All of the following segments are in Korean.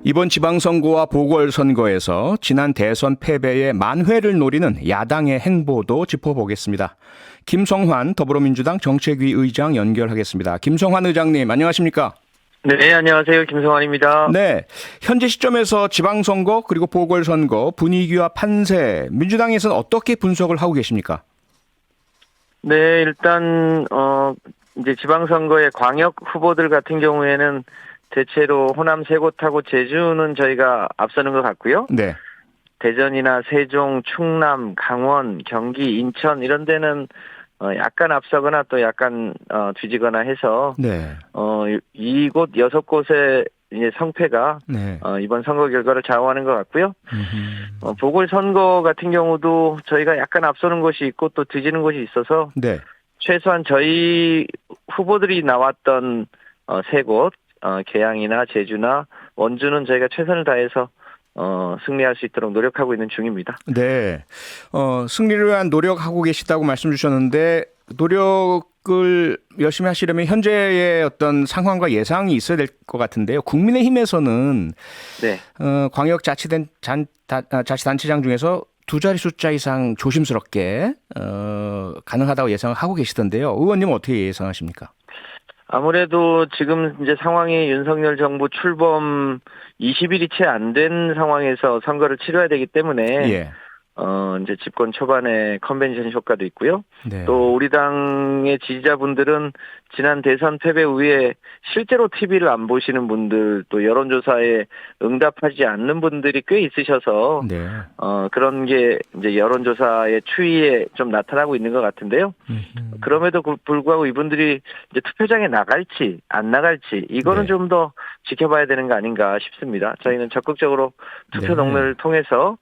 이번 지방선거와 보궐선거에서 지난 대선 패배의 만회를 노리는 야당의 행보도 짚어보겠습니다. 김성환 더불어민주당 정책위 의장 연결하겠습니다. 김성환 의장님, 안녕하십니까? 네, 안녕하세요. 김성환입니다. 네, 현재 시점에서 지방선거 그리고 보궐선거 분위기와 판세, 민주당에서는 어떻게 분석을 하고 계십니까? 네, 일단 이제 지방선거의 광역 후보들 같은 경우에는 대체로 호남 세 곳하고 제주는 저희가 앞서는 것 같고요. 네. 대전이나 세종, 충남, 강원, 경기, 인천 이런 데는 약간 앞서거나 또 약간 뒤지거나 해서 네. 이곳 6곳의 이제 성패가 네. 이번 선거 결과를 좌우하는 것 같고요. 보궐선거 같은 경우도 저희가 약간 앞서는 곳이 있고 또 뒤지는 곳이 있어서 네. 최소한 저희 후보들이 나왔던 세 곳, 계양이나 제주나 원주는 저희가 최선을 다해서 승리할 수 있도록 노력하고 있는 중입니다. 네. 승리를 위한 노력하고 계시다고 말씀 주셨는데, 노력을 열심히 하시려면 현재의 어떤 상황과 예상이 있어야 될 것 같은데요. 국민의힘에서는 네. 자치단체장 중에서 두 자리 숫자 이상 조심스럽게 가능하다고 예상을 하고 계시던데요. 의원님은 어떻게 예상하십니까? 아무래도 지금 이제 상황이 윤석열 정부 출범 20일이 채 안 된 상황에서 선거를 치러야 되기 때문에 예. 이제 집권 초반에 컨벤션 효과도 있고요. 네. 또 우리 당의 지지자분들은 지난 대선 패배 후에 실제로 TV를 안 보시는 분들, 또 여론조사에 응답하지 않는 분들이 꽤 있으셔서 네. 그런 게 이제 여론조사의 추이에 좀 나타나고 있는 것 같은데요. 그럼에도 불구하고 이분들이 이제 투표장에 나갈지 안 나갈지 이거는 네. 좀 더 지켜봐야 되는 거 아닌가 싶습니다. 저희는 적극적으로 투표 네. 동료를 통해서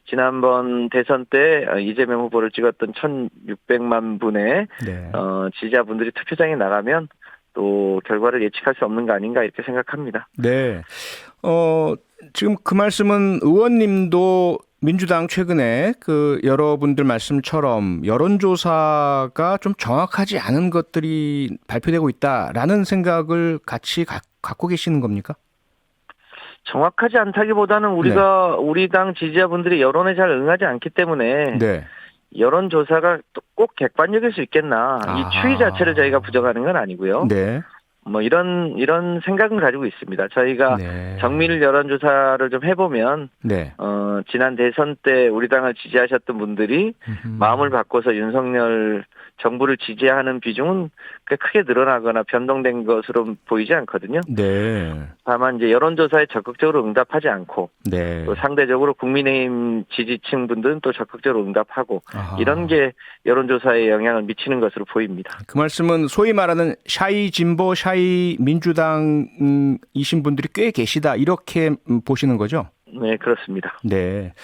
지난번 대선 때 이재명 후보를 찍었던 1,600만 분의 네. 지지자분들이 투표장에 나가면 또 결과를 예측할 수 없는 거 아닌가 이렇게 생각합니다. 네. 지금 그 말씀은 의원님도 민주당 최근에 그 여러분들 말씀처럼 여론조사가 좀 정확하지 않은 것들이 발표되고 있다라는 생각을 같이 갖고 계시는 겁니까? 정확하지 않다기보다는 우리 당 지지자분들이 여론에 잘 응하지 않기 때문에 네. 여론조사가 꼭 객관적일 수 있겠나 이 추이 자체를 저희가 부정하는 건 아니고요. 네. 뭐 이런 생각은 가지고 있습니다. 저희가 네. 정밀 여론조사를 좀 해보면 네. 지난 대선 때 우리 당을 지지하셨던 분들이 마음을 바꿔서 윤석열 정부를 지지하는 비중은 꽤 크게 늘어나거나 변동된 것으로 보이지 않거든요. 네. 다만 이제 여론조사에 적극적으로 응답하지 않고 네. 또 상대적으로 국민의힘 지지층 분들은 또 적극적으로 응답하고 아하. 이런 게 여론조사에 영향을 미치는 것으로 보입니다. 그 말씀은 소위 말하는 샤이 진보, 샤이 민주당이신 분들이 꽤 계시다 이렇게 보시는 거죠? 네, 그렇습니다. 네.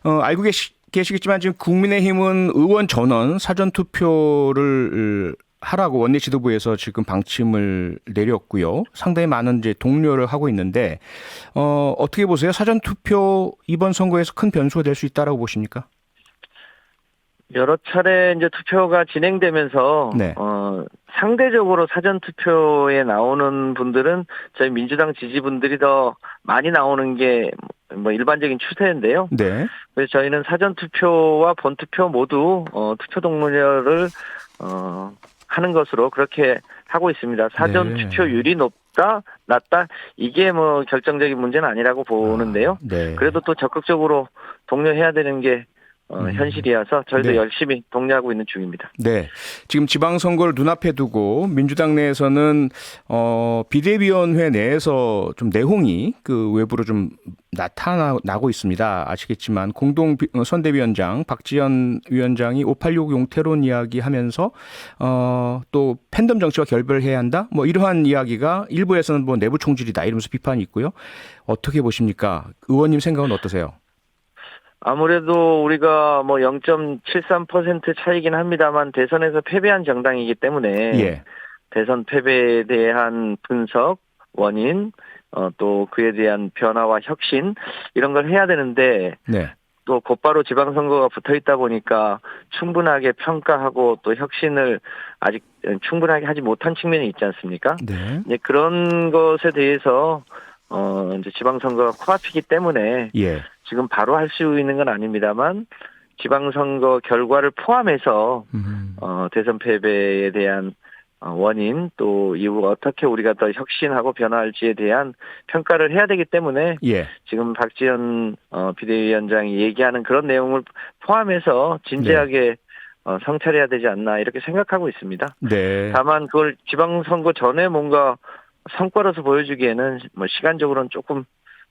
알고 계시겠지만 지금 국민의힘은 의원 전원 사전 투표를 하라고 원내 지도부에서 지금 방침을 내렸고요. 상당히 많은 이제 독려를 하고 있는데 어떻게 보세요? 사전 투표 이번 선거에서 큰 변수가 될 수 있다라고 보십니까? 여러 차례 이제 투표가 진행되면서 네. 상대적으로 사전 투표에 나오는 분들은 저희 민주당 지지분들이 더 많이 나오는 게 뭐 일반적인 추세인데요. 네. 그래서 저희는 사전 투표와 본 투표 모두 투표 동료를 하는 것으로 그렇게 하고 있습니다. 사전 네. 투표율이 높다, 낮다 이게 뭐 결정적인 문제는 아니라고 보는데요. 네. 그래도 또 적극적으로 독려해야 되는 게 현실이어서 저희도 네. 열심히 독려하고 있는 중입니다. 네. 지금 지방선거를 눈앞에 두고 민주당 내에서는 비대위원회 내에서 좀 내홍이 그 외부로 좀 나타나고 있습니다. 아시겠지만 공동 선대위원장 박지원 위원장이 586 용태론 이야기하면서 또 팬덤 정치와 결별해야 한다. 뭐 이러한 이야기가 일부에서는 뭐 내부 총질이다 이러면서 비판이 있고요. 어떻게 보십니까? 의원님 생각은 어떠세요? 아무래도 우리가 뭐 0.73% 차이긴 합니다만 대선에서 패배한 정당이기 때문에 예. 대선 패배에 대한 분석, 원인, 또 그에 대한 변화와 혁신 이런 걸 해야 되는데 네. 또 곧바로 지방선거가 붙어 있다 보니까 충분하게 평가하고 또 혁신을 아직 충분하게 하지 못한 측면이 있지 않습니까? 네. 그런 것에 대해서 이제 지방선거가 코앞이기 때문에 예. 지금 바로 할 수 있는 건 아닙니다만 지방선거 결과를 포함해서 대선 패배에 대한 원인 또 이후 어떻게 우리가 더 혁신하고 변화할지에 대한 평가를 해야 되기 때문에 예. 지금 박지원 비대위원장이 얘기하는 그런 내용을 포함해서 진지하게 성찰해야 되지 않나 이렇게 생각하고 있습니다. 네. 다만 그걸 지방선거 전에 뭔가 성과로서 보여주기에는 뭐 시간적으로는 조금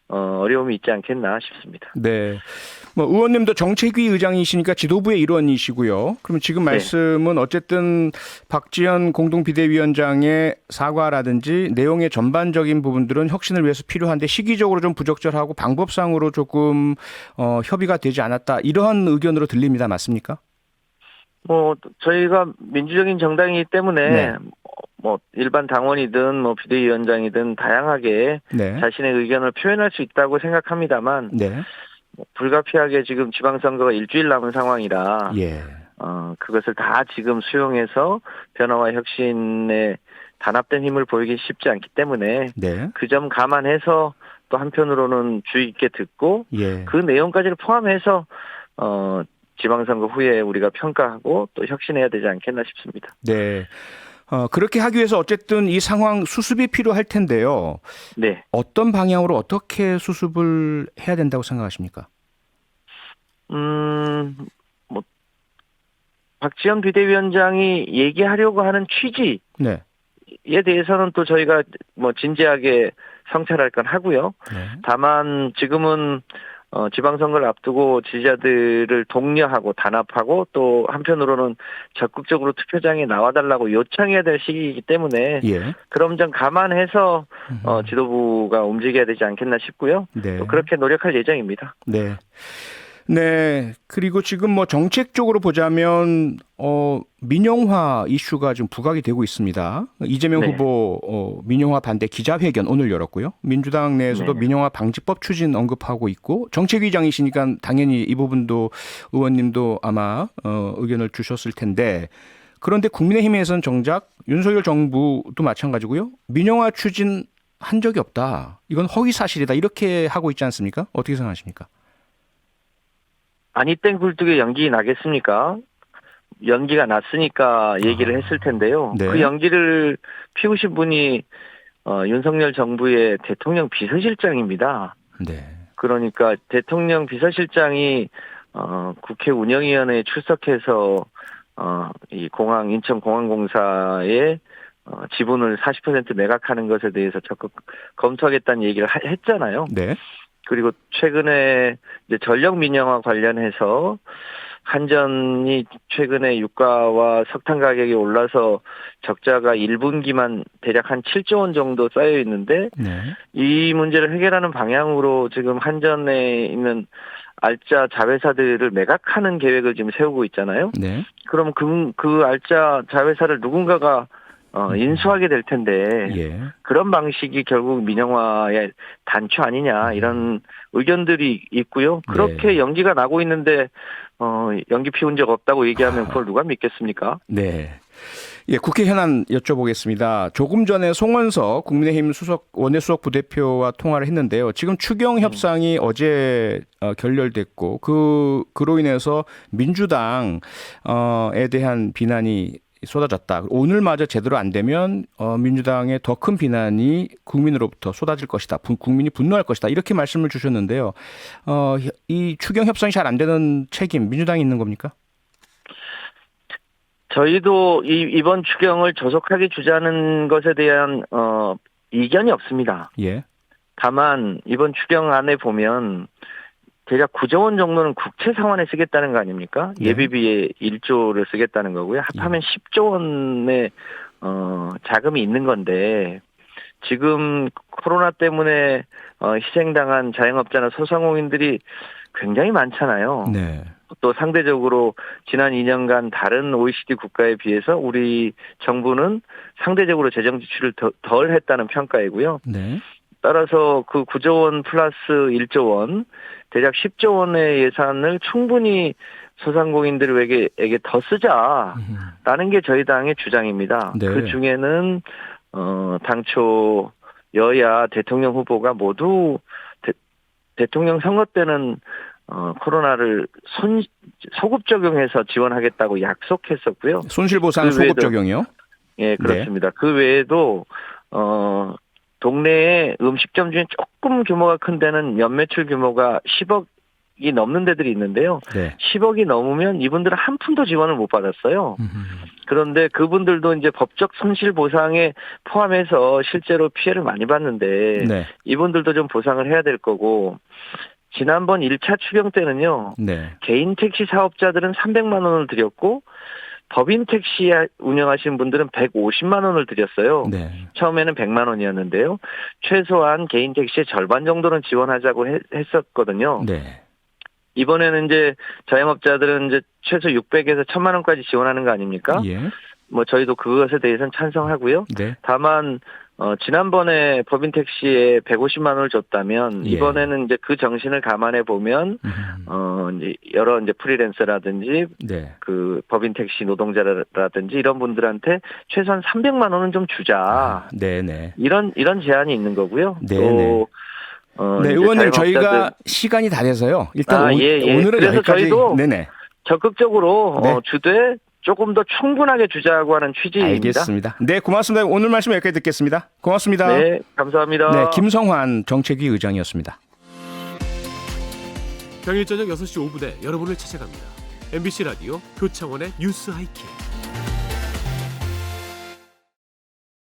어려움이 있지 않겠나 싶습니다. 네. 뭐 의원님도 정책위 의장이시니까 지도부의 일원이시고요. 그럼 지금 말씀은 어쨌든 박지원 공동비대위원장의 사과라든지 내용의 전반적인 부분들은 혁신을 위해서 필요한데 시기적으로 좀 부적절하고 방법상으로 조금 협의가 되지 않았다. 이러한 의견으로 들립니다. 맞습니까? 뭐 저희가 민주적인 정당이기 때문에 네. 뭐 일반 당원이든 뭐 비대위원장이든 다양하게 네. 자신의 의견을 표현할 수 있다고 생각합니다만 네. 뭐 불가피하게 지금 지방선거가 일주일 남은 상황이라 예. 그것을 다 지금 수용해서 변화와 혁신에 단합된 힘을 보이기 쉽지 않기 때문에 네. 그 점 감안해서 또 한편으로는 주의 있게 듣고 예. 그 내용까지를 포함해서 지방선거 후에 우리가 평가하고 또 혁신해야 되지 않겠나 싶습니다. 네. 그렇게 하기 위해서 어쨌든 이 상황 수습이 필요할 텐데요. 네. 어떤 방향으로 어떻게 수습을 해야 된다고 생각하십니까? 뭐 박지원 비대위원장이 얘기하려고 하는 취지에 네. 대해서는 또 저희가 뭐 진지하게 성찰할 건 하고요. 네. 다만 지금은 지방선거를 앞두고 지지자들을 독려하고 단합하고 또 한편으로는 적극적으로 투표장에 나와달라고 요청해야 될 시기이기 때문에 예. 그런 점 감안해서 지도부가 움직여야 되지 않겠나 싶고요. 네. 또 그렇게 노력할 예정입니다. 네. 네. 그리고 지금 뭐 정책적으로 보자면 민영화 이슈가 좀 부각이 되고 있습니다. 이재명 네. 후보 민영화 반대 기자회견 오늘 열었고요. 민주당 내에서도 네. 민영화 방지법 추진 언급하고 있고 정책위장이시니까 당연히 이 부분도 의원님도 아마 의견을 주셨을 텐데 그런데 국민의힘에서는 정작 윤석열 정부도 마찬가지고요. 민영화 추진 한 적이 없다. 이건 허위 사실이다. 이렇게 하고 있지 않습니까? 어떻게 생각하십니까? 아니 땡 굴뚝에 연기 나겠습니까? 연기가 났으니까 얘기를 했을 텐데요. 네. 그 연기를 피우신 분이 윤석열 정부의 대통령 비서실장입니다. 네. 그러니까 대통령 비서실장이 국회 운영위원회에 출석해서 이 인천공항공사의 지분을 40% 매각하는 것에 대해서 적극 검토하겠다는 얘기를 했잖아요. 네. 그리고 최근에 이제 전력 민영화 관련해서 한전이 최근에 유가와 석탄 가격이 올라서 적자가 1분기만 대략 한 7조 원 정도 쌓여 있는데 네. 이 문제를 해결하는 방향으로 지금 한전에 있는 알짜 자회사들을 매각하는 계획을 지금 세우고 있잖아요. 네. 그럼 그 알짜 자회사를 누군가가 인수하게 될 텐데 예. 그런 방식이 결국 민영화의 단초 아니냐 이런 의견들이 있고요. 그렇게 네. 연기가 나고 있는데 연기 피운 적 없다고 얘기하면 그걸 누가 믿겠습니까? 네. 예, 국회 현안 여쭤보겠습니다. 조금 전에 송원석 국민의힘 원내수석 부대표와 통화를 했는데요. 지금 추경 협상이 어제 결렬됐고 그로 인해서 민주당에 대한 비난이 쏟아졌다. 오늘마저 제대로 안 되면 민주당의 더 큰 비난이 국민으로부터 쏟아질 것이다. 국민이 분노할 것이다. 이렇게 말씀을 주셨는데요. 이 추경 협상이 잘 안 되는 책임 민주당이 있는 겁니까? 저희도 이번 추경을 조속하게 주자는 것에 대한 이견이 없습니다. 예. 다만 이번 추경안에 보면 대략 9조 원 정도는 국채 상환에 쓰겠다는 거 아닙니까? 네. 예비비에 1조를 쓰겠다는 거고요. 합하면 10조 원의 자금이 있는 건데 지금 코로나 때문에 희생당한 자영업자나 소상공인들이 굉장히 많잖아요. 네. 또 상대적으로 지난 2년간 다른 OECD 국가에 비해서 우리 정부는 상대적으로 재정 지출을 덜 했다는 평가이고요. 네. 따라서 그 9조 원 플러스 1조 원, 대략 10조 원의 예산을 충분히 소상공인들에게 더 쓰자라는 게 저희 당의 주장입니다. 네. 그 중에는 당초 여야 대통령 후보가 모두 대통령 선거 때는 코로나를 소급 적용해서 지원하겠다고 약속했었고요. 손실보상 그 소급 외에도- 적용이요? 예, 그렇습니다. 그 외에도 동네에 음식점 중에 조금 규모가 큰 데는 연매출 규모가 10억이 넘는 데들이 있는데요. 네. 10억이 넘으면 이분들은 한 푼도 지원을 못 받았어요. 그런데 그분들도 이제 법적 손실 보상에 포함해서 실제로 피해를 많이 봤는데 네. 이분들도 좀 보상을 해야 될 거고, 지난번 1차 추경 때는요. 네. 개인 택시 사업자들은 300만 원을 드렸고 법인 택시 운영하시는 분들은 150만 원을 드렸어요. 네. 처음에는 100만 원이었는데요. 최소한 개인 택시의 절반 정도는 지원하자고 했었거든요. 네. 이번에는 이제 자영업자들은 이제 최소 600에서 1000만 원까지 지원하는 거 아닙니까? 예. 뭐 저희도 그것에 대해서는 찬성하고요. 네. 다만 지난번에 법인 택시에 150만 원을 줬다면 예. 이번에는 이제 그 정신을 감안해 보면 이제 여러 이제 프리랜서라든지 네. 그 법인 택시 노동자라든지 이런 분들한테 최소한 300만 원은 좀 주자. 네네. 이런 제안이 있는 거고요. 네네. 또 네, 이제 의원님 자영업자들 저희가 시간이 다 돼서요. 일단 예. 오늘은 그래서 여기까지. 저희도 네네. 적극적으로 네. 주되 조금 더 충분하게 주자고 하는 취지입니다. 알겠습니다. 네, 고맙습니다. 오늘 말씀 여기까지 듣겠습니다. 고맙습니다. 네, 감사합니다. 네, 김성환 정책위 의장이었습니다. 평일 저녁 6시 5분에 여러분을 찾아갑니다. MBC 라디오 표창원의 뉴스 하이킥.